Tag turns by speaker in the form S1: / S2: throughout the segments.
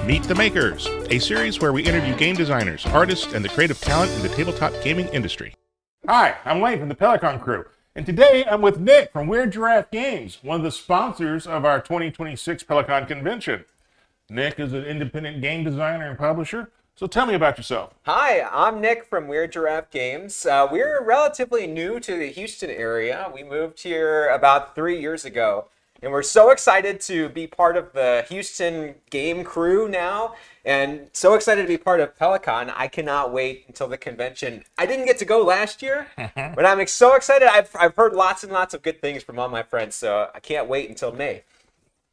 S1: Meet the Makers, a series where we interview game designers, artists, and the creative talent in the tabletop gaming industry. Hi, I'm Wayne from the PeliCON crew, and today I'm with Nick from Weird Giraffe Games, one of the sponsors of our 2026 PeliCON convention. Nick is an independent game designer and publisher, so tell me about yourself.
S2: Hi, I'm Nick from Weird Giraffe Games. We're relatively new to the Houston area. We moved here about 3 years ago, and we're so excited to be part of the Houston game crew now, and so excited to be part of PeliCON. I cannot wait until the convention. I didn't get to go last year, but I'm so excited. I've heard lots and lots of good things from all my friends, so I can't wait until May.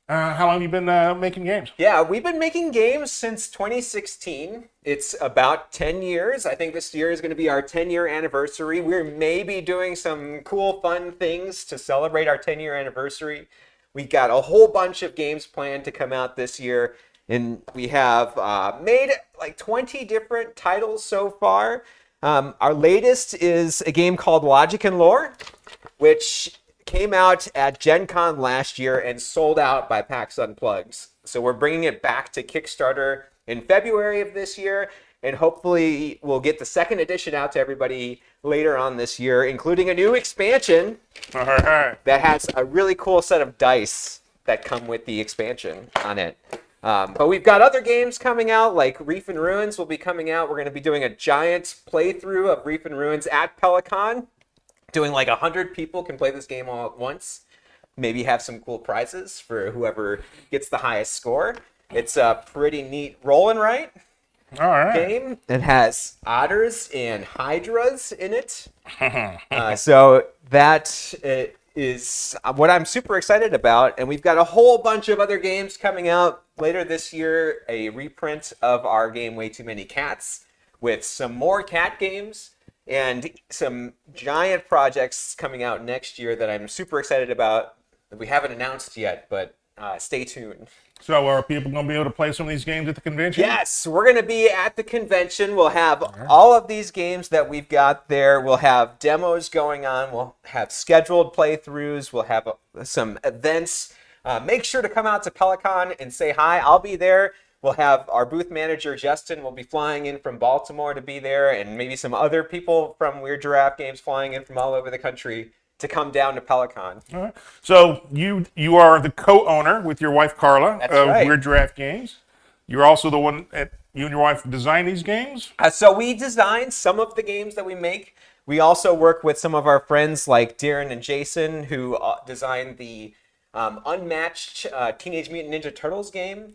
S1: How long have you been making games?
S2: Yeah, we've been making games since 2016. It's about 10 years. I think this year is going to be our 10-year anniversary. We're maybe doing some cool, fun things to celebrate our 10-year anniversary. We got a whole bunch of games planned to come out this year, and we have made like 20 different titles so far. Our latest is a game called Logic and Lore, which came out at Gen Con last year and sold out by PAX Unplugged. So we're bringing it back to Kickstarter in February of this year, and hopefully we'll get the second edition out to everybody later on this year, including a new expansion that has a really cool set of dice that come with the expansion on it. But we've got other games coming out, like Reef and Ruins will be coming out. We're going to be doing a giant playthrough of Reef and Ruins at PeliCON. Doing like 100 people can play this game all at once. Maybe have some cool prizes for whoever gets the highest score. It's a pretty neat roll and write game. It has otters and hydras in it. So that is what I'm super excited about. And we've got a whole bunch of other games coming out later this year. A reprint of our game Way Too Many Cats with some more cat games. And some giant projects coming out next year that I'm super excited about that we haven't announced yet, but stay tuned.
S1: So are people going to be able to play some of these games at the convention?
S2: Yes, we're going to be at the convention. We'll have all of these games that we've got there. We'll have demos going on. We'll have scheduled playthroughs. We'll have some events. Make sure to come out to PeliCON and say hi. I'll be there. We'll have our booth manager, Justin, will be flying in from Baltimore to be there, and maybe some other people from Weird Giraffe Games flying in from all over the country to come down to PeliCON.
S1: All right. So you are the co-owner with your wife, Carla, of
S2: right.
S1: Weird Giraffe Games. You're also the one you and your wife design these games?
S2: So we design some of the games that we make. We also work with some of our friends like Darren and Jason, who designed the Unmatched Teenage Mutant Ninja Turtles game.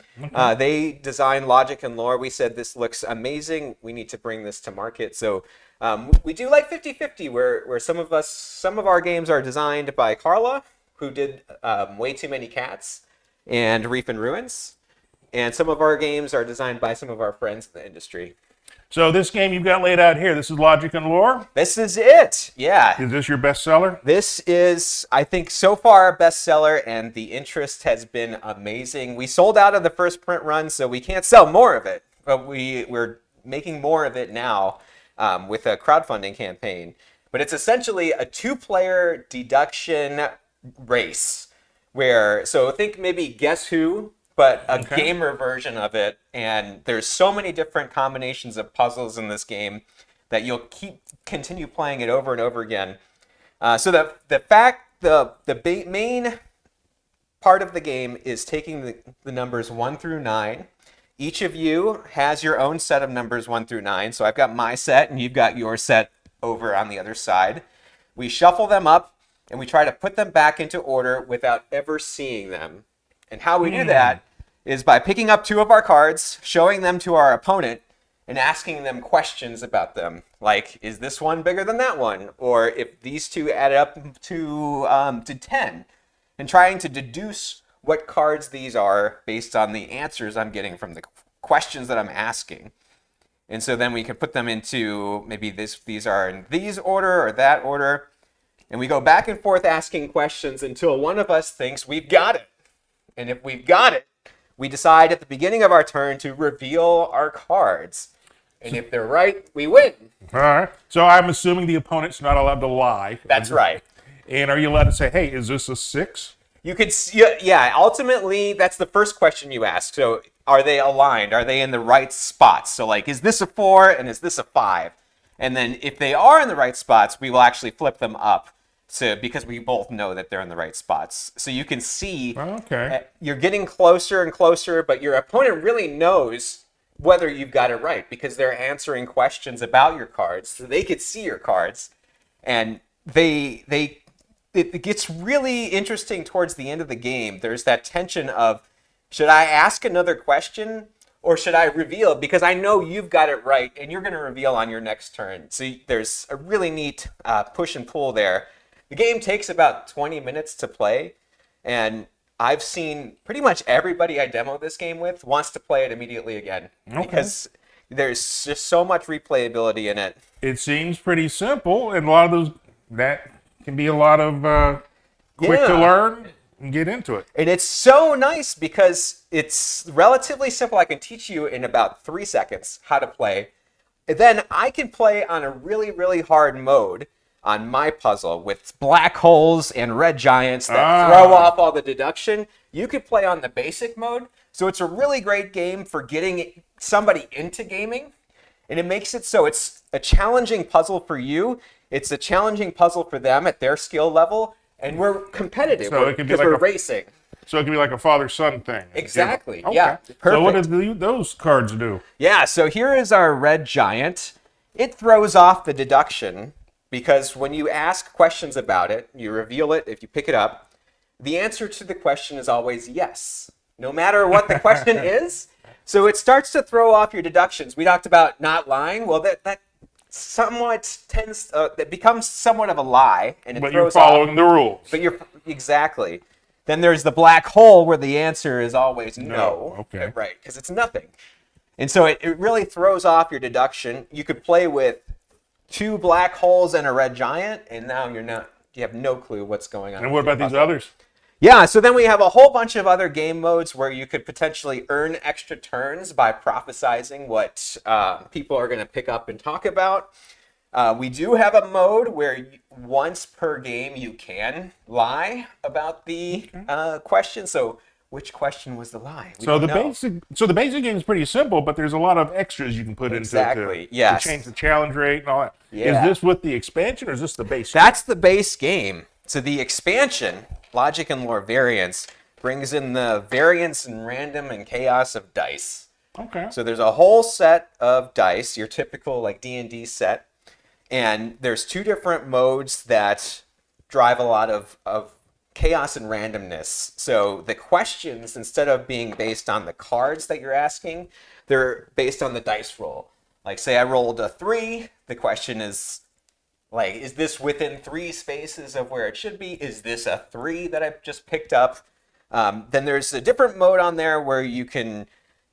S2: They designed Logic and Lore. We said this looks amazing. We need to bring this to market. So we do like 50-50 where some of our games are designed by Carla, who did Way Too Many Cats and Reef and Ruins. And some of our games are designed by some of our friends in the industry.
S1: So this game you've got laid out here, this is Logic and Lore?
S2: This is it, yeah.
S1: Is this your bestseller?
S2: This is, I think, so far a bestseller, and the interest has been amazing. We sold out of the first print run, so we can't sell more of it, but we're making more of it now with a crowdfunding campaign. But it's essentially a two-player deduction race, so think maybe Guess Who, but a gamer version of it, and there's so many different combinations of puzzles in this game that you'll continue playing it over and over again. So the main part of the game is taking the numbers 1 through 9. Each of you has your own set of numbers 1 through 9. So I've got my set, and you've got your set over on the other side. We shuffle them up, and we try to put them back into order without ever seeing them. And how we do that is by picking up 2 of our cards, showing them to our opponent, and asking them questions about them. Like, is this one bigger than that one? Or if these 2 add up to 10. And trying to deduce what cards these are based on the answers I'm getting from the questions that I'm asking. And so then we can put them into maybe these are in these order or that order. And we go back and forth asking questions until one of us thinks we've got it. And if we've got it, we decide at the beginning of our turn to reveal our cards. And if they're right, we win.
S1: All right. So I'm assuming the opponent's not allowed to lie.
S2: That's right.
S1: And are you allowed to say, hey, is this a 6?
S2: You could see, yeah, ultimately, that's the first question you ask. So are they aligned? Are they in the right spots? So like, is this a 4 and is this a 5? And then if they are in the right spots, we will actually flip them up. So because we both know that they're in the right spots. So you can see you're getting closer and closer, but your opponent really knows whether you've got it right because they're answering questions about your cards. So they could see your cards. And it gets really interesting towards the end of the game. There's that tension of, should I ask another question or should I reveal? Because I know you've got it right and you're going to reveal on your next turn. So there's a really neat push and pull there. The game takes about 20 minutes to play, and I've seen pretty much everybody I demo this game with wants to play it immediately again because there's just so much replayability in it.
S1: It seems pretty simple, and a lot of those, that can be a lot of quick to learn and get into it.
S2: And it's so nice because it's relatively simple. I can teach you in about 3 seconds how to play. And then I can play on a really, really hard mode on my puzzle with black holes and red giants that throw off all the deduction. You could play on the basic mode. So it's a really great game for getting somebody into gaming. And it makes it so it's a challenging puzzle for you. It's a challenging puzzle for them at their skill level. And we're competitive because we're racing.
S1: So it can be like a father-son thing.
S2: Exactly. Yeah. Perfect.
S1: So what do those cards do?
S2: Yeah. So here is our red giant. It throws off the deduction because when you ask questions about it, you reveal it, if you pick it up, the answer to the question is always yes, no matter what the question is. So it starts to throw off your deductions. We talked about not lying. Well, that somewhat tends, that becomes somewhat of a lie. And
S1: but you're following the rules.
S2: But exactly. Then there's the black hole where the answer is always no.
S1: Okay.
S2: Right, because it's nothing. And so it really throws off your deduction. You could play with 2 black holes and a red giant, and now you have no clue what's going on.
S1: And what about these others?
S2: Yeah, so then we have a whole bunch of other game modes where you could potentially earn extra turns by prophesizing what people are going to pick up and talk about. We do have a mode where once per game you can lie about the question. So which question was the lie?
S1: So the basic game is pretty simple, but there's a lot of extras you can put into it to change the challenge rate and all that.
S2: Yeah.
S1: Is this with the expansion or is this the base game?
S2: That's the base game. So the expansion, Logic and Lore Variants, brings in the variance and random and chaos of dice.
S1: Okay.
S2: So there's a whole set of dice, your typical like D&D set, and there's 2 different modes that drive a lot of chaos and randomness. So the questions, instead of being based on the cards that you're asking, they're based on the dice roll. Like say I rolled a 3, the question is like, is this within 3 spaces of where it should be? Is this a 3 that I've just picked up? Then there's a different mode on there where you can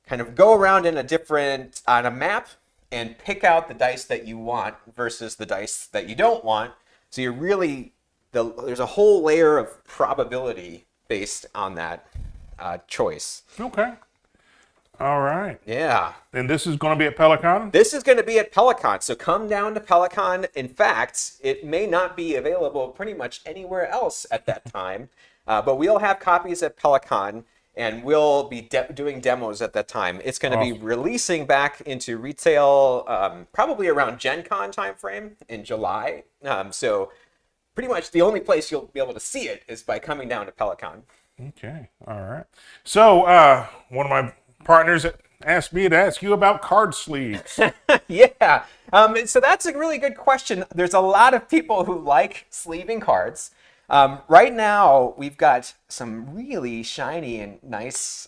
S2: kind of go around on a map and pick out the dice that you want versus the dice that you don't want. So you're really, there's a whole layer of probability based on that choice.
S1: Okay. All right.
S2: Yeah.
S1: And this is going to be at PeliCON?
S2: This is going to be at PeliCON. So come down to PeliCON. In fact, it may not be available pretty much anywhere else at that time. But we'll have copies at PeliCON, and we'll be doing demos at that time. It's going to be releasing back into retail probably around Gen Con timeframe in July. So pretty much the only place you'll be able to see it is by coming down to PeliCON.
S1: Okay. All right. So one of my partners asked me to ask you about card sleeves.
S2: Yeah. So that's a really good question. There's a lot of people who like sleeving cards. Right now, we've got some really shiny and nice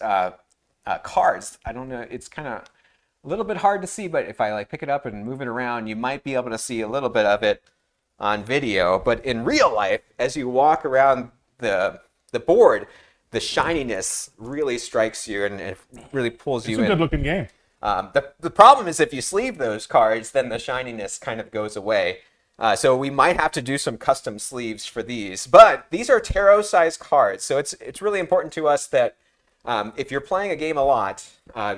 S2: cards. I don't know. It's kind of a little bit hard to see, but if I like pick it up and move it around, you might be able to see a little bit of it on video. But in real life, as you walk around the board, the shininess really strikes you and it really pulls you in.
S1: It's a good-looking game.
S2: The problem is if you sleeve those cards, then the shininess kind of goes away. So we might have to do some custom sleeves for these. But these are tarot-sized cards, so it's really important to us that if you're playing a game a lot,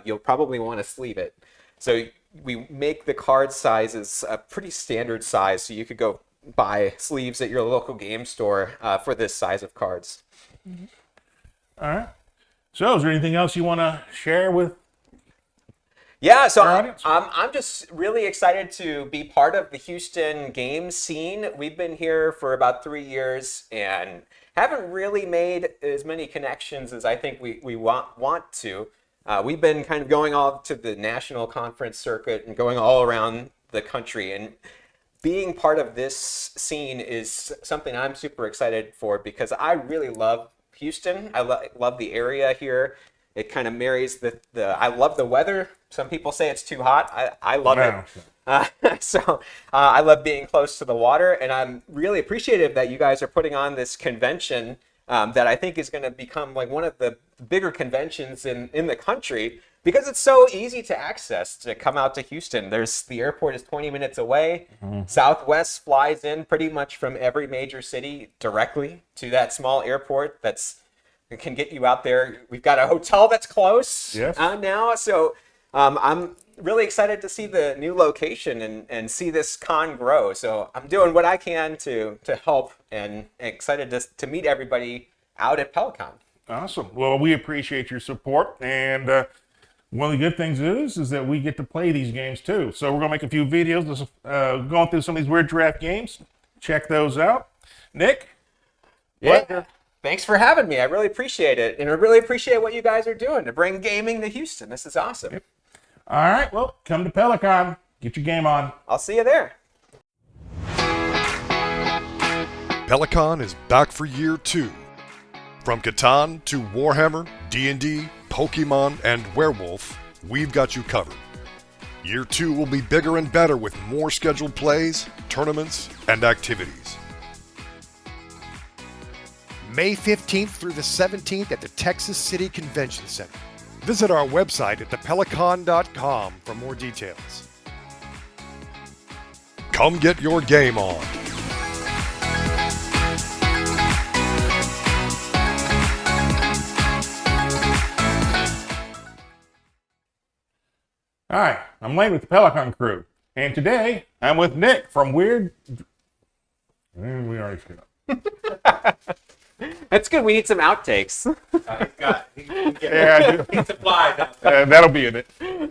S2: you'll probably want to sleeve it. So we make the card sizes a pretty standard size, so you could go buy sleeves at your local game store for this size of cards.
S1: Mm-hmm. All right. So, is there anything else you want to share with
S2: Yeah, so
S1: our audience?
S2: I'm just really excited to be part of the Houston games scene. We've been here for about 3 years and haven't really made as many connections as I think we want to. We've been kind of going all to the national conference circuit and going all around the country. And being part of this scene is something I'm super excited for because I really love Houston. I love the area here. It kind of marries I love the weather. Some people say it's too hot. I love
S1: No.
S2: it. So I love being close to the water, and I'm really appreciative that you guys are putting on this convention that I think is going to become like one of the bigger conventions in the country because it's so easy to access to come out to Houston. The airport is 20 minutes away. Southwest flies in pretty much from every major city directly to that small airport it can get you out there. We've got a hotel that's close now. So I'm really excited to see the new location and see this con grow. So I'm doing what I can to help and excited to meet everybody out at PeliCON.
S1: Awesome. Well, we appreciate your support. And one of the good things is that we get to play these games too. So we're going to make a few videos going through some of these Weird Giraffe games. Check those out. Nick?
S2: Yeah. Thanks for having me. I really appreciate it. And I really appreciate what you guys are doing to bring gaming to Houston. This is awesome.
S1: Yep. All right. Well, come to PeliCON. Get your game on.
S2: I'll see you there.
S3: PeliCON is back for year 2. From Catan to Warhammer, D&D, Pokemon, and Werewolf, we've got you covered. Year 2 will be bigger and better with more scheduled plays, tournaments, and activities. May 15th through the 17th at the Texas City Convention Center. Visit our website at thepelicon.com for more details. Come get your game on.
S1: Hi, I'm Lane with the PeliCON crew. And today, I'm with Nick from Weird... We already screwed up.
S2: That's good. We need some outtakes.
S1: Yeah, I do.
S4: Supplies.
S1: That'll be in it.